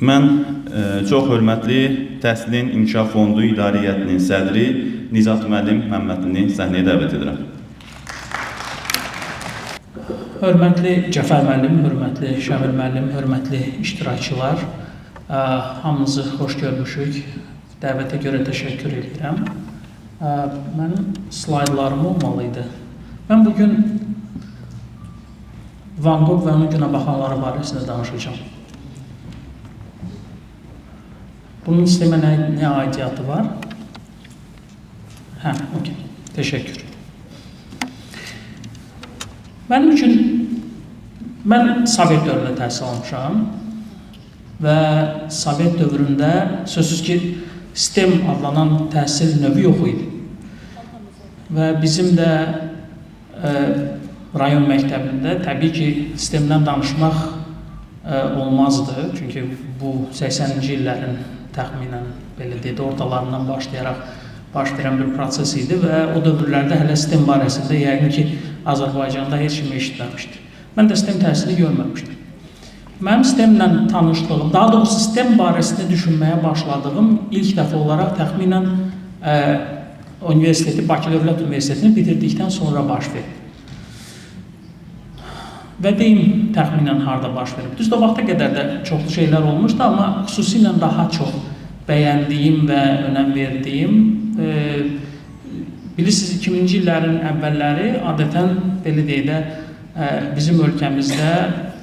Mən çox hörmətli Təhsilin İnkişaf Fondu İdarə Heyətinin sədri Nizat müəllim Məmmədlini səhnəyə dəvət edirəm. Hörmətli Cəfər müəllim, hörmətli Şəmil müəllim, hörmətli iştirakçılar, hamınızı xoş görmüşük. Dəvətə görə təşəkkür edirəm. Mənim slaydlarım olmalıydı. Mən bugün Van Gogh və onun günəbaxanları barəsində danışacağım. Bunun sistemə nə aidiyyatı var? Okey. Təşəkkür. Mənim üçün, mən Sovet dövründə təhsil almışam və Sovet dövründə sözsüz ki, STEM adlanan təhsil növü yox idi. Və bizim də rayon məktəbində təbii ki, STEM-dən danışmaq olmazdı. Çünki bu 80-ci illərin təxminən belə deyək, ortalarından başlayaraq baş verən bir proses idi və o dövrlərdə hələ STEM barəsində yəqin ki, Azərbaycanda heç kimi eşitməmişdi. Mən də STEM təhsili görməmişdim. Mənim STEM-lə tanışdığım, daha doğrusu STEM barəsində düşünməyə başladığım ilk dəfə olaraq təxminən universiteti, Bakı Dövlət Universitetini bitirdikdən sonra baş verdi. Və deyim təxminən harada baş verib. Düzdür, o vaxta qədər də çoxlu şeylər olmuşdu, amma xüsusilə daha çox bəyəndiyim və önəm verdiyim, bilirsiniz, 2000-ci illərin əvvəlləri adətən, belə deyək də, bizim ölkəmizdə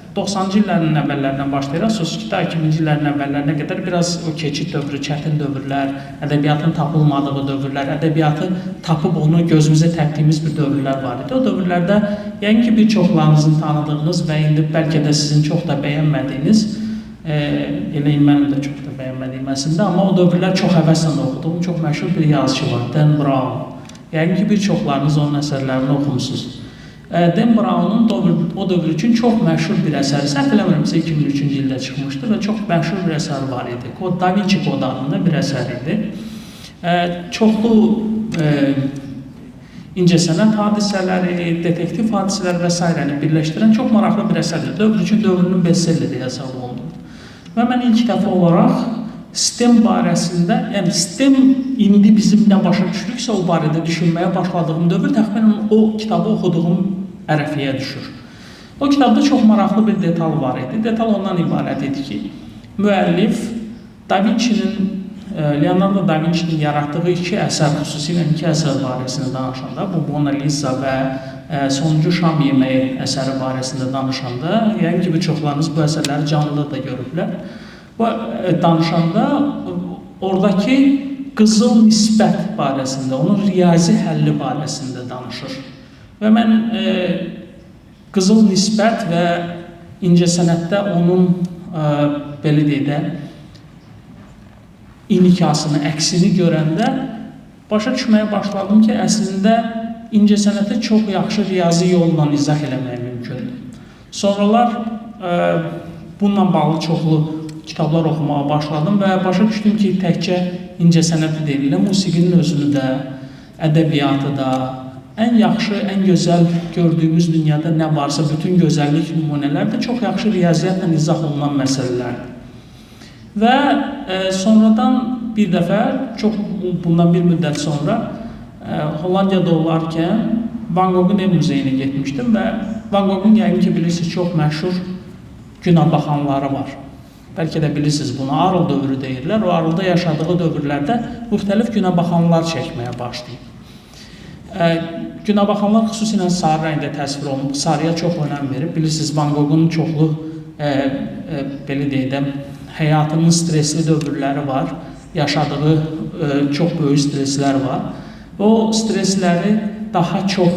90-cı illərin əvvəllərindən başlayaraq, sözsüz ki, 2000-ci illərin əvvəllərinə qədər biraz o keçid dövrü, çətin dövrlər, ədəbiyyatın tapılmadığı dövrlər, ədəbiyyatı tapıb onu gözümüzə təpdiyimiz bir dövrlər var idi. O dövrlərdə, yəni ki, bir çoxlarınızın tanıdığınız və indi bəlkə də sizin çox da bəyənmədiyiniz, eləyim mənim də çox da bəyənmədiyim əslində, amma o dövrlər çox həvəslə oxuduğum, çox məşhur bir yazıcı var, Dan Brown. Yəni ki, bir çoxlarınız onun əsərlərini oxumusunuz. Dan Brown'un o dövr üçün çox məşhur bir əsəri, səhv eləmirəmsə 2003-cü ildə çıxmışdı və çox məşhur bir əsər var idi. Da Vinci Kod adında bir əsər idi. Çoxlu incəsənət hadisələri, detektiv hadisələri və s. birləşdirən çox maraqlı bir əsərdir. Dövr üçün dövrünün bestselleri hesab olunur. Və mən ilk dəfə olaraq STEM barəsində, yəni STEM indi bizim nə başa düşürüksə o barədə düşünməyə başladığım dövr təxminən o kitabı oxuduğum ərəfiyə düşür. O kitabda çox maraqlı bir detal var idi. Detal ondan ibarət idi ki, müəllif Leonardo da Vinci'nin yaratdığı iki əsər, xüsusilə iki əsər barəsində danışanda, bu Mona Lisa və Sonuncu Şam Yeməyi əsəri barəsində danışanda, yəni ki, bir çoxlarınız bu əsərləri canlıda da görüblər. Danışanda oradakı qızıl nisbət barəsində, onun riyazi həlli barəsində danışır. Və mən qızıl nisbət və incəsənətdə onun, belə deyək də, inikasını, əksini görəndə başa düşməyə başladım ki, əslində incəsənəti çox yaxşı riyazi yolla izah eləmək mümkündür. Sonralar bununla bağlı çoxlu kitablar oxumağa başladım və başa düşdüm ki, təkcə incəsənəti deyil, musiqinin özünü də, ədəbiyyatı da, ən yaxşı, ən gözəl gördüyümüz dünyada nə varsa, bütün gözəllik nümunələr də çox yaxşı riyaziyyatla izah olunan məsələlərdir. Və sonradan bir dəfə, bundan bir müddət sonra, Hollandiyada olarkən Van Gogh'un ev muzeyinə getmişdim və Van Gogh'un yəqin ki, bilirsiniz, çox məşhur günəbaxanları var. Bəlkə də bilirsiniz bunu, Arıl dövrü deyirlər. O Arılda yaşadığı dövrlərdə müxtəlif günəbaxanlar çəkməyə başlayıb. Günəbaxanlar xüsusilə sarı rəngdə təsvir olunub, sarıya çox önəm verib. Bilirsiniz, Van Gogh'un çoxlu, belə deyək də, həyatının stresli dövrləri var, yaşadığı çox böyük streslər var. O stresləri daha çox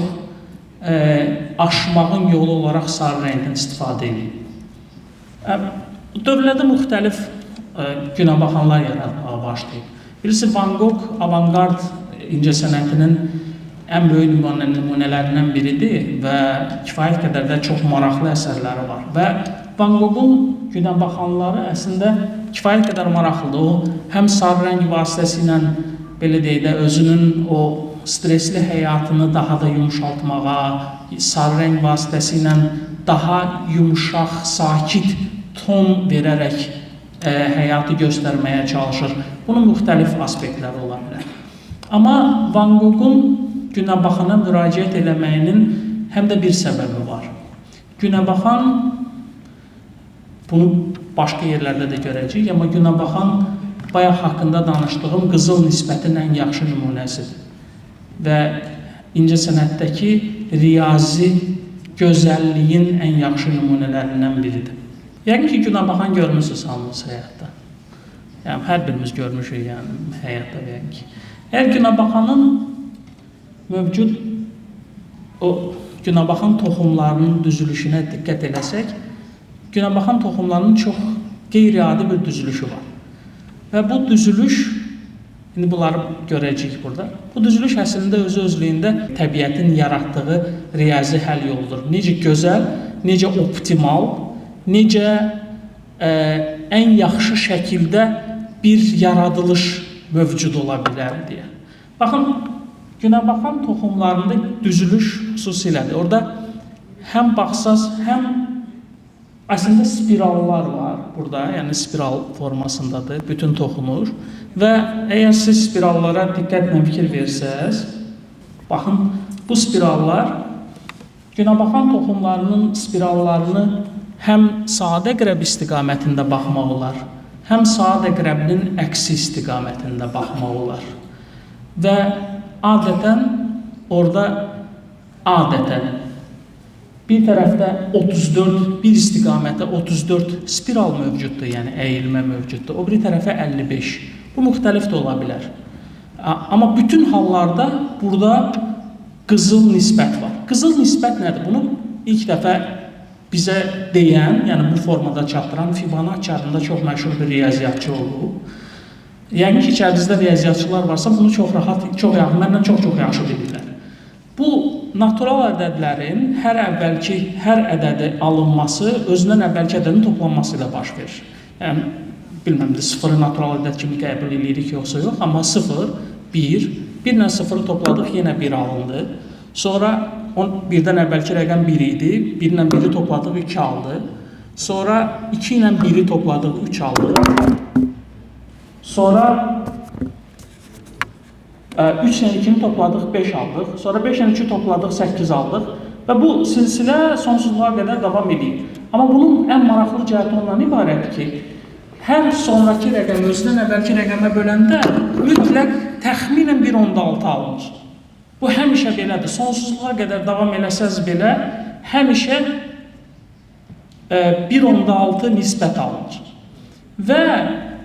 aşmağın yolu olaraq sarı rəngdən istifadə edib. Dövrlərdə müxtəlif günəbaxanlar yaratmağa başlayıb. Bilirsiniz, Van Gogh avangard incəsənətinin ən böyük nümunələrindən biridir və kifayət qədər də çox maraqlı əsərləri var. Və Van Gogh'un günəbaxanları əslində kifayət qədər maraqlıdır. O, həm sarı rəng vasitəsilə, belə deyək də, özünün o stresli həyatını daha da yumuşaltmağa, sarı rəng vasitəsilə daha yumuşaq, sakit ton verərək həyatı göstərməyə çalışır. Bunun müxtəlif aspektləri ola bilər. Amma Van Goghun Günəbaxana müraciət eləməyinin həm də bir səbəbi var. Günəbaxan, bunu başqa yerlərdə də görəcəyik, amma Günəbaxan bayaq haqqında danışdığım qızıl nisbətin ən yaxşı nümunəsidir. Və incəsənətdəki riyazi gözəlliyin ən yaxşı nümunələrindən biridir. Yəqin ki, Günəbaxan görmüsünüz hamınız həyatda. Yəni, hər birimiz görmüşük həyatda yəqin ki. Əgər Günəbaxanın mövcud o Günəbaxan toxumlarının düzülüşünə diqqət eləsək, Günəbaxan toxumlarının çox qeyri-adi bir düzülüşü var. Və bu düzülüş, indi bunları görəcəyik burada, bu düzülüş əslində özü-özlüyündə təbiətin yaratdığı riyazi həll yoludur. Necə gözəl, necə optimal, necə ən yaxşı şəkildə bir yaradılış mövcud ola bilər deyə. Baxın, Günəbaxan toxumlarında düzülüş xüsusilədir. Orada həm baxsaz, həm əslində spirallar var burada, yəni spiral formasındadır, bütün toxunur. Və əgər siz spirallara diqqətlə fikir versəz, baxın, bu spirallar Günəbaxan toxumlarının spirallarını həm saat əqrəb istiqamətində baxmaq olar, həm saat əqrəbinin əksi istiqamətində baxmaq olar. Və adətən orada bir tərəfdə 34, bir istiqamətdə 34 spiral mövcuddur, yəni əyilmə mövcuddur. O bir tərəfə 55. Bu müxtəlif də ola bilər. Amma bütün hallarda burada qızıl nisbət var. Qızıl nisbət nədir? Bunu ilk dəfə bizə deyən, yəni bu formada çatdıran Fibonacci adında çox məşhur bir riyaziyyatçı oldu. Yəqin ki, içərinizdə riyaziyyatçılar varsa, bunu çox rahat, məndən çox yaxşı bilirlər. Bu, natural ədədlərin hər ədədi alınması özündən əvvəlki ədədin toplanması ilə baş verir. Yəni, bilməm, sıfırı natural ədəd kimi qəbul edirik yoxsa yox, amma 0, 1, 1 ilə 0-ı topladıq, yenə 1 alındı. Sonra birdən əvvəlki rəqəm 1 idi, 1 ilə 1-i topladıq, 2 aldı. Sonra 2 ilə 1-i topladıq, 3 aldı. Sonra 3 ilə 2-ni topladıq, 5 aldıq. Sonra 5 ilə 3-ü topladıq, 8 aldıq. Və bu silsilə sonsuzluğa qədər davam edir. Amma bunun ən maraqlı cəhəti ondan ibarətdir ki, hər sonraki rəqəm özündən əvvəlki rəqəmə böləndə mütləq təxminən 1/6 alınır. Bu həmişə belədir. Sonsuzluğa qədər davam eləsəz belə, həmişə 1/6 nisbət alınır. Və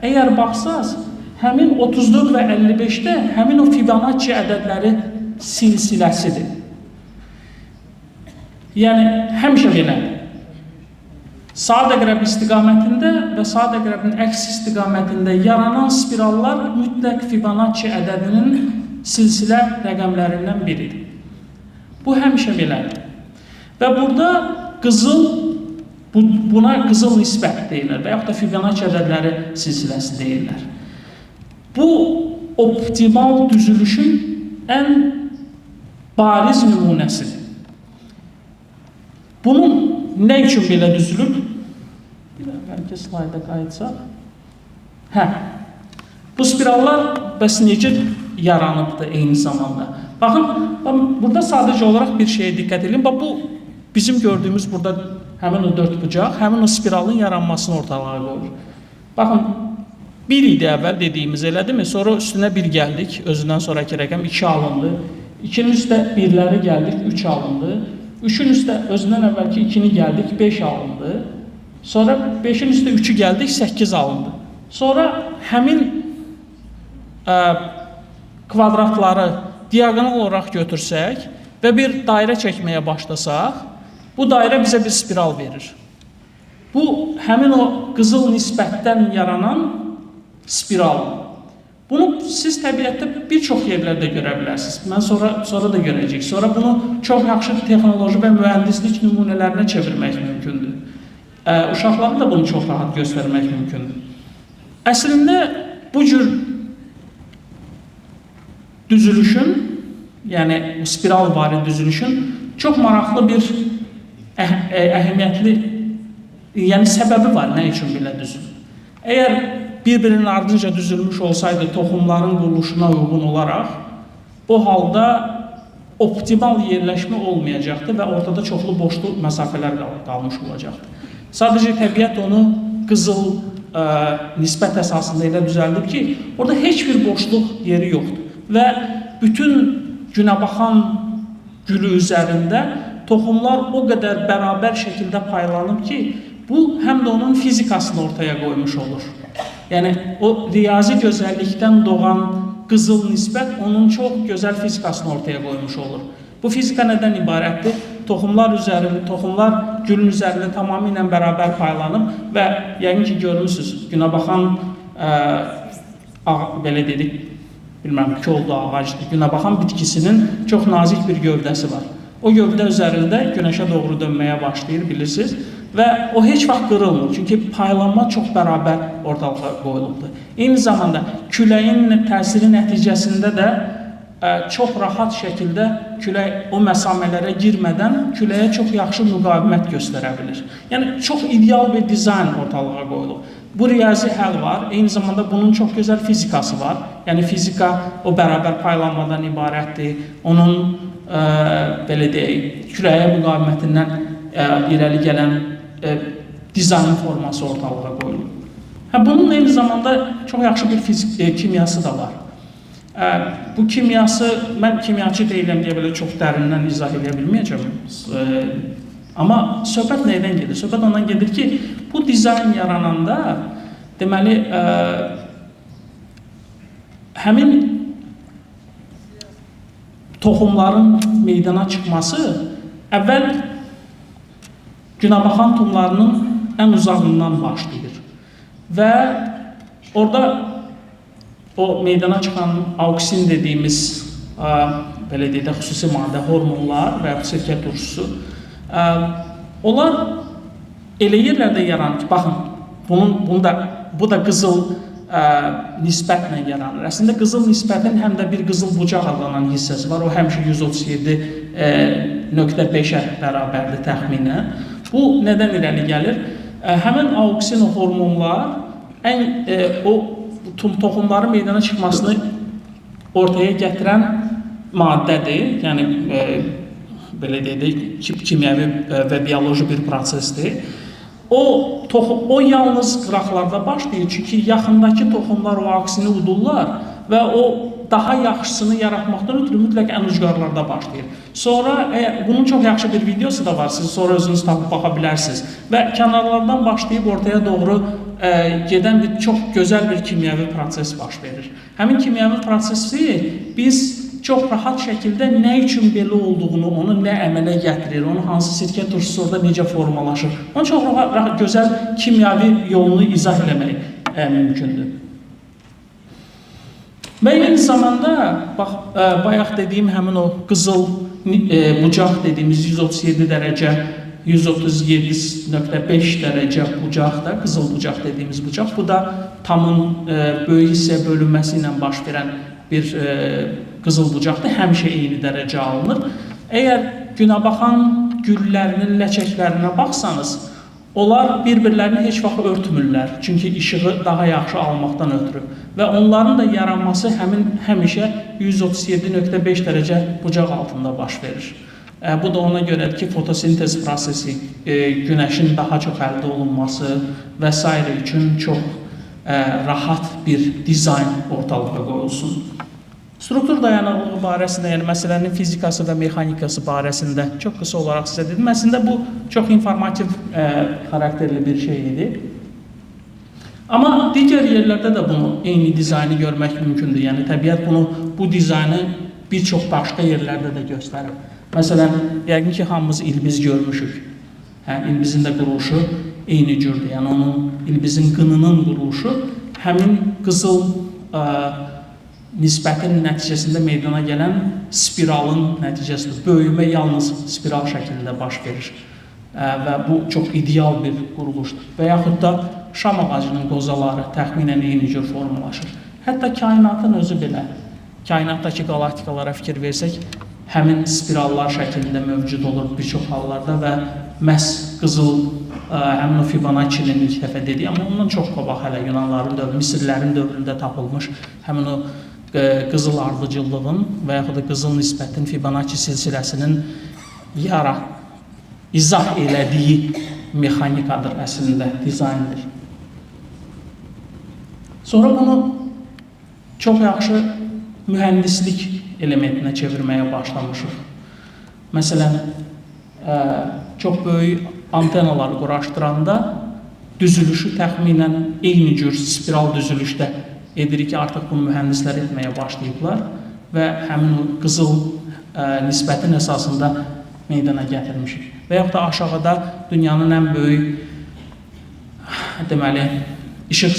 əgər baxsaz, həmin 34 və 55-də həmin o Fibonacci ədədləri silsiləsidir. Yəni, həmişə belədir. Saat əqrəb istiqamətində və saat əqrəbinin əks istiqamətində yaranan spirallar mütləq Fibonacci ədədinin silsilə rəqəmlərindən biridir. Bu həmişə belədir. Və burada buna qızıl nisbət deyirlər və yaxud da Fibonacci ədədləri silsiləsi deyirlər. Bu, optimal düzülüşün ən bariz nümunəsidir. Bunun nə üçün belə düzülüb? Bir əvvəlki slayda qayıtsaq. Bu spirallar bəs necə yaranıbdır eyni zamanda? Baxın, burada sadəcə olaraq bir şeyə diqqət edin. Bu, bizim gördüyümüz burada həmin o 4 bucaq, həmin o spiralın yaranmasını ortalığa qoyur. Baxın, 1 idi əvvəl dediyimiz, elədimi? Sonra üstünə 1 gəldik, özündən sonraki rəqəm 2 alındı. 2-nin üstə 1-ləri gəldik, 3 alındı. 3-ün üstə özündən əvvəlki 2-ni gəldik, 5 alındı. Sonra 5-in üstə 3-ü gəldik, 8 alındı. Sonra həmin kvadratları diagonal olaraq götürsək və bir dairə çəkməyə başlasaq, bu dairə bizə bir spiral verir. Bu, həmin o qızıl nisbətdən yaranan spiral. Bunu siz təbiətdə bir çox yerlərdə görə bilərsiniz. Mən sonra da görəcəyik. Sonra bunu çox yaxşı texnoloji və mühəndislik nümunələrinə çevirmək mümkündür. Uşaqlara da bunu çox rahat göstərmək mümkündür. Əslində, bu cür düzülüşün, yəni spiral vari düzülüşün çox maraqlı bir əhəmiyyətli, yəni səbəbi var, nə üçün belə düzülür. Əgər bir-birinin ardınca düzülmüş olsaydı toxumların quruluşuna uyğun olaraq, o halda optimal yerləşmə olmayacaqdı və ortada çoxlu boşluq məsafələr qalmış olacaqdı. Sadəcə təbiət onu qızıl nisbət əsasında elə düzəldib ki, orada heç bir boşluq yeri yoxdur və bütün günəbaxan gülü üzərində toxumlar o qədər bərabər şəkildə paylanıb ki, bu həm də onun fizikasını ortaya qoymuş olur. Yəni, o riyazi gözəllikdən doğan qızıl nisbət onun çox gözəl fizikasını ortaya qoymuş olur. Bu fizika nədən ibarətdir? Toxumlar gülün üzərində tamamilə bərabər paylanıb və yəqin ki, görmüsünüz, günəbaxan, belə dedik, bilməm, koldu ağacdır, günəbaxan bitkisinin çox nazik bir gövdəsi var. O gövdə üzərində günəşə doğru dönməyə başlayır, bilirsiniz. Və o heç vaxt qırılmır, çünki paylanma çox bərabər ortalığa qoyulubdur. Eyni zamanda küləyin təsiri nəticəsində də çox rahat şəkildə külək o məsamələrə girmədən küləyə çox yaxşı müqavimət göstərə bilir. Yəni, çox ideal bir dizayn ortalığa qoyulub. Bu riyazi həll var, eyni zamanda bunun çox gözəl fizikası var. Yəni, fizika o bərabər paylanmadan ibarətdir. Onun, belə deyək, küləyə müqavimətindən irəli gələn dizayn forması ortalığa qoyulub. Bunun eyni zamanda çox yaxşı bir kimyası da var. Bu kimyası, mən kimyaçı deyiləm deyə belə çox dərindən izah edə bilməyəcəm. Amma söhbət neydən gedir? Söhbət ondan gedir ki, bu dizayn yarananda, deməli, həmin toxumların meydana çıxması əvvəl günəbaxan tumlarının ən uzağından başlayır. Və orada o meydana çıxan auksin dediyimiz, belə deyək də, xüsusi maddə, hormonlar və sirkə turşusu, onlar elə yerlərdə yaranır ki, baxın, bu da qızıl nisbətlə yaranır. Əslində, qızıl nisbətin həm də bir qızıl bucaq adlanan hissəsi var. O həmişə 137.5-ə bərabərdir təxminən. Bu, nədən irəli gəlir? Həmin auksin hormonlar o toxumların meydana çıxmasını ortaya gətirən maddədir. Yəni, belə deyək, kimyəvi və bioloji bir prosesdir. O yalnız qıraqlarda başlayır, çünki yaxındakı toxumlar o aksini udurlar və o daha yaxşısını yaratmaqdan ötürü mütləq ən ucqarlarda başlayır. Sonra, bunun çox yaxşı bir videosu da var, siz sonra özünüz tapıb baxa bilərsiniz. Və kənarlardan başlayıb ortaya doğru gedən bir çox gözəl bir kimyəvi proses baş verir. Həmin kimyəvi prosesi biz çox rahat şəkildə nə üçün belə olduğunu, onu nə əmələ gətirir, onu hansı sirkə turşusu orada necə formalaşır, onu çox rahat, gözəl kimyəvi yolunu izah eləmək mümkündür. Və eyni zamanda, bayaq dediyim həmin o qızıl bucaq dediyimiz 137 dərəcə, 137.5 dərəcə bucaq da, qızıl bucaq dediyimiz bucaq, bu da tamın böyük hissə bölünməsi ilə baş verən bir qızıl bucaqdır, həmişə eyni dərəcə alınır. Əgər günəbaxan güllərinin ləçəklərinə baxsanız, onlar bir-birlərini heç vaxt örtmürlər, çünki işığı daha yaxşı almaqdan ötürü. Və onların da yaranması həmişə 137.5 dərəcə bucaq altında baş verir. Bu da ona görədir ki, fotosintez prosesi, günəşin daha çox əldə olunması və s. üçün çox rahat bir dizayn ortalığa qoyulsun. Struktur dayanıqlığı barəsində, yəni məsələnin fizikası və mexanikası barəsində çox qısa olaraq sizə dedim. Əslində, bu çox informativ xarakterli bir şey idi. Amma digər yerlərdə də bunu, eyni dizaynı görmək mümkündür. Yəni, təbiət bu dizaynı bir çox başqa yerlərdə də göstərir. Məsələn, yəqin ki, hamımız ilbiz görmüşük. İlbizin də quruluşu eyni cürdür. Yəni, onun ilbizin qınının quruluşu həmin qızıl nisbətin nəticəsində meydana gələn spiralın nəticəsidir. Böyümə yalnız spiral şəklində baş verir və bu çox ideal bir quruluşdur. Və yaxud da şam ağacının qozaları təxminən eyni cür formalaşır. Hətta kainatın özü belə, kainatdakı qalaktikalara fikir versək, həmin spirallar şəklində mövcud olur bir çox hallarda və məhz qızıl həmin o Fibonacci-nin ilk dəfə dediyi, amma ondan çox qabaq hələ Yunanların dövrü, Misirlərin dövründə tapılmış həmin o qızıl ardıcıllığın və yaxud da qızıl nisbətin Fibonacci silsiləsinin izah elədiyi mexanikadır əslində, dizayndır. Sonra bunu çox yaxşı mühəndislik elementinə çevirməyə başlamışıq. Məsələn, çox böyük antenaları quraşdıranda düzülüşü təxminən eyni cür spiral düzülüşdə edirik ki, artıq bunu mühəndislər etməyə başlayıblar və həmin o qızıl nisbətin əsasında meydana gətirmişik. Və yaxud da aşağıda dünyanın ən böyük deməli, işıq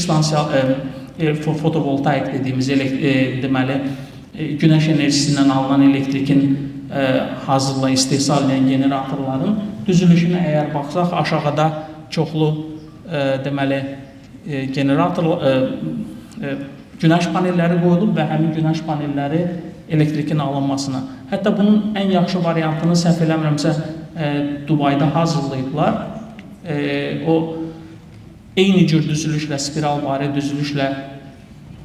fotovoltaik dediyimiz deməli, günəş enerjisindən alınan elektrikin hazırla istehsal edən generatorların düzülüşünə əgər baxsaq, aşağıda çoxlu deməli, günəş panelləri qoyulub və həmin günəş panelləri elektrikin alınmasına. Hətta bunun ən yaxşı variantını səhv eləmirəmsə Dubayda hazırlayıblar. O eyni cür düzülüşlə, spiralvari düzülüşlə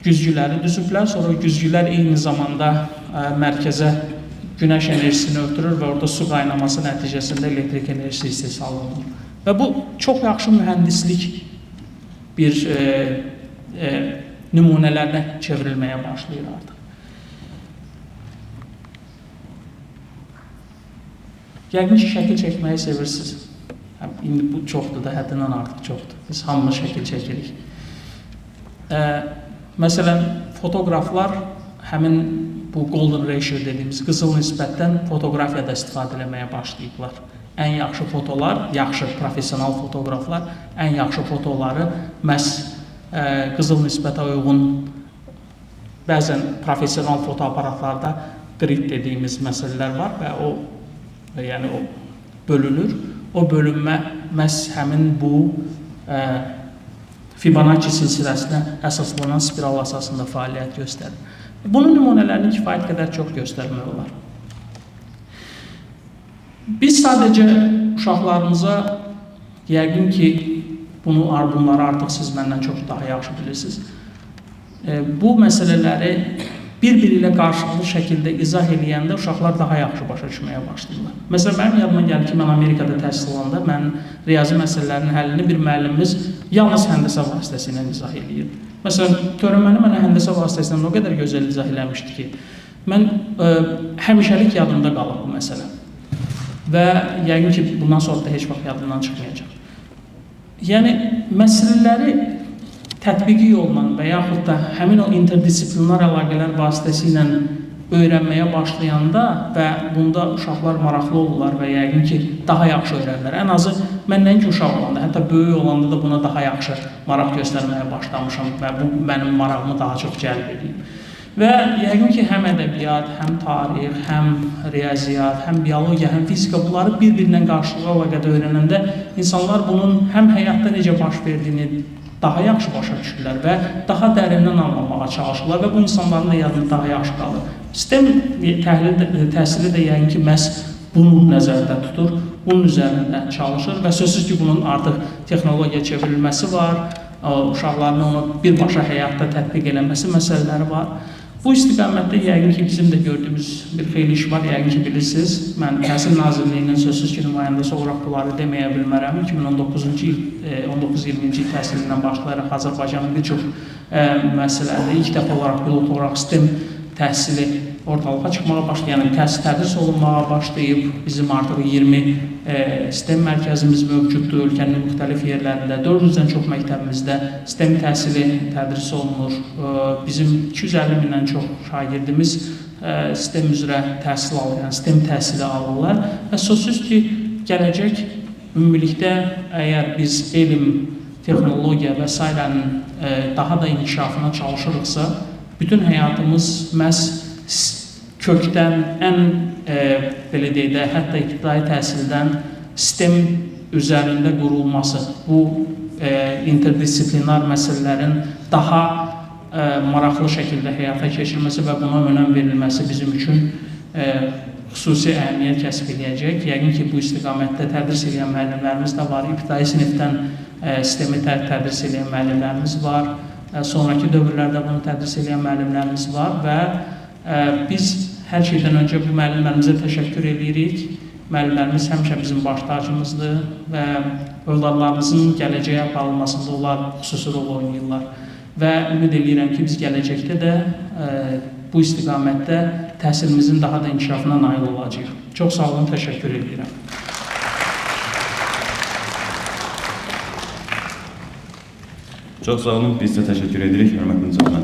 güzgüləri düzüblər. Sonra güzgülər eyni zamanda mərkəzə günəş enerjisini ötürür və orada su qaynaması nəticəsində elektrik enerjisi istehsal olunur. Və bu çox yaxşı mühəndislik bir nümunələrlə çevrilməyə başlayır artıq. Yəqin ki, şəkil çəkməyi sevirsiniz. İndi bu çoxdur da, həddindən artıq çoxdur. Biz hamımız şəkil çəkirik. Məsələn, fotoqraflar həmin bu golden ratio dediyimiz qızıl nisbətdən fotoqrafiyada istifadə etməyə başlayıblar. Ən yaxşı fotolar, yaxşı professional fotoqraflar ən yaxşı fotoları məhz qızıl nisbətə uyğun bəzən professional fotoaparatlarda grid dediyimiz məsələlər var və o bölünür. O bölünmə məhz həmin bu Fibonacci silsiləsinə əsaslanan spiral əsasında fəaliyyət göstərir. Bunun nümunələrini kifayət qədər çox göstərmək olar. Biz sadəcə uşaqlarımıza yəqin ki, bunları artıq siz məndən çox daha yaxşı bilirsiniz. Bu məsələləri bir-biri ilə qarşılıqlı şəkildə izah eləyəndə uşaqlar daha yaxşı başa düşməyə başlayırlar. Məsələn, mənim yadıma gəlir ki, mən Amerikada təhsil alanda mən riyazi məsələlərinin həllini bir müəllimimiz yalnız həndəsə vasitəsilə izah eləyirdi. Məsələn, törəməni mənə həndəsə vasitəsilə o qədər gözəl izah eləmişdi ki, mən həmişəlik yadımda qalıb bu məsələ. Və yəqin ki, bundan sonra da heç vaxt yadımdan çıxmayacaq. Yəni, məsələləri tətbiqi yolla və yaxud da həmin o interdisiplinar əlaqələr vasitəsilə öyrənməyə başlayanda və bunda uşaqlar maraqlı olurlar və yəqin ki, daha yaxşı öyrənirlər. Ən azı mən nəinki uşaq olanda, hətta böyük olanda da buna daha yaxşı maraq göstərməyə başlamışam və bu mənim marağımı daha çox cəlb edib. Və yəqin ki, həm ədəbiyyat, həm tarix, həm riyaziyyat, həm biologiya, həm fizika bunları bir-birindən qarşılıqlı əlaqədə öyrənəndə insanlar bunun həm həyatda necə baş verdiyini daha yaxşı başa düşürlər və daha dərindən anlamağa çalışırlar və bu insanların da yadında daha yaxşı qalır. Sistem təhsili də yəqin ki, məhz bunu nəzərdə tutur, bunun üzərində çalışır və sözsüz ki, bunun artıq texnologiya çevrilməsi var, uşaqların onu birbaşa həyatda tətbiq eləməsi məsələləri var. Bu istiqamətdə yəqin ki, bizim də gördüyümüz bir xeyli iş var, yəqin ki, bilirsiniz. Mən Təhsil Nazirliyinin sözsüz ki, nümayəndəsi olaraq bunları deməyə bilmərəm. 2019-cu il, 19-20-ci il təhsilindən başlayaraq Azərbaycanın bir çox məsələlərdə ilk dəfə olaraq, pilot olaraq sistem təhsili ortalığa çıxmağa başlayıb, yəni tədris olunmağa başlayıb. Bizim artıq 20 sistem mərkəzimiz mövcuddur ölkənin müxtəlif yerlərində. 400-dən çox məktəbimizdə sistem təhsili tədris olunur. Bizim 250 mindən çox şagirdimiz sistem üzrə təhsil alır, yəni sistem təhsili alırlar. Və sözsüz ki, gələcək ümumilikdə əgər biz elm, texnologiya və s. daha da inkişafına çalışırıqsa, bütün həyatımız məhz kökdən ən, belə deyək də, hətta ibtidai təhsildən sistem üzərində qurulması, bu interdisiplinar məsələlərin daha maraqlı şəkildə həyata keçirilməsi və buna önəm verilməsi bizim üçün xüsusi əhəmiyyət kəsb edəcək. Yəqin ki, bu istiqamətdə tədris edən müəllimlərimiz də var. İbtidai sinifdən sistemi tədris edən müəllimlərimiz var. Sonraki dövrlərdə bunu tədris edən müəllimlərimiz var və biz hər şeydən öncə bu müəllimlərimizə təşəkkür edirik. Müəllimlərimiz həmişə bizim baş tacımızdır və övladlarımızın gələcəyə aparılmasında onlar xüsusi rol oynayırlar. Və ümid edirəm ki, biz gələcəkdə də bu istiqamətdə təhsilimizin daha da inkişafına nail olacağıq. Çox sağ olun, təşəkkür edirəm. Çox sağ olun, biz də təşəkkür edirik, hörmətli Nizam müəllim.